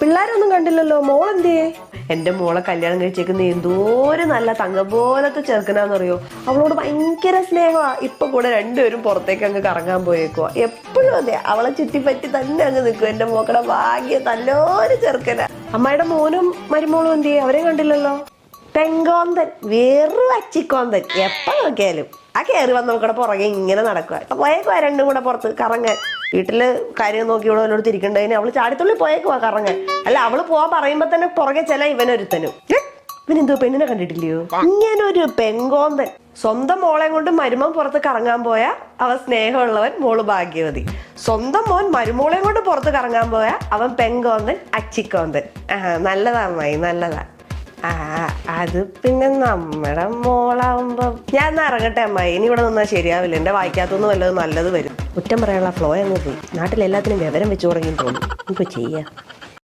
പിള്ളേരൊന്നും കണ്ടില്ലല്ലോ. മോളെന്തേ? എന്റെ മോളെ കല്യാണം കഴിച്ചേക്കുന്ന എന്തോരം നല്ല തങ്കം പോലത്തെ ചെറുക്കനാന്നറിയോ. അവളോട് ഭയങ്കര സ്നേഹമാ. ഇപ്പൊ കൂടെ രണ്ടുപേരും പുറത്തേക്ക് അങ്ങ് കറങ്ങാൻ പോയേക്കുവാ. എപ്പോഴും അതെ, അവളെ ചുറ്റിപ്പറ്റി തന്നെ അങ്ങ് നിൽക്കും. എന്റെ മോക്കടെ ഭാഗ്യം, നല്ലൊരു ചെറുക്കനാ. അമ്മയുടെ മോനും മരുമോളും എന്തേ? അവരെ കണ്ടില്ലല്ലോ. പെങ്കോന്തൻ, വെറും അച്ചിക്കോന്തൻ. എപ്പ നോക്കിയാലും ആ കയറി വന്ന് നോക്കടെ പുറകെ ഇങ്ങനെ നടക്കുക. പോയേക്കുവാ രണ്ടും കൂടെ പുറത്ത് കറങ്ങാൻ. വീട്ടില് കാര്യം നോക്കി ഇവിടെ വല്ലോട് തിരിക്കണ്ടതിന് അവള് ചാടിത്തുള്ളി പോയേക്കുവാ കറങ്ങാൻ. അല്ല, അവള് പോവാൻ പറയുമ്പോ തന്നെ പുറകെ ചില ഇവനൊരുത്തനും. ഇവനെന്തോ പെണ്ണിനെ കണ്ടിട്ടില്ലയോ? ഇങ്ങനൊരു പെങ്കോന്തൻ. സ്വന്തം മോളെ കൊണ്ട് മരുമോൻ പുറത്ത് കറങ്ങാൻ പോയാ അവൻ സ്നേഹമുള്ളവൻ, മോള് ഭാഗ്യവതി. സ്വന്തം മോൻ മരുമോളെ കൊണ്ട് പുറത്ത് കറങ്ങാൻ പോയാ അവൻ പെങ്കോന്തൻ, അച്ചിക്കോന്തൻ. നല്ലതാ അമ്മായി, നല്ലതാ. അത് പിന്നെ നമ്മുടെ മോളാവുമ്പോ ഞാൻ എന്നാ ഇറങ്ങട്ടെ അമ്മായി. ഇനി ഇവിടെ നിന്നാ ശരിയാവില്ല. എന്റെ വായിക്കാത്തൊന്നും വല്ലതും നല്ലത് വരും. കുറ്റം പറയാനുള്ള ഫ്ലോ അങ്ങ് പോയി. നാട്ടിലെല്ലാത്തിനും വിവരം വെച്ചു തുടങ്ങി തോന്നും. ഇപ്പൊ ചെയ്യാ.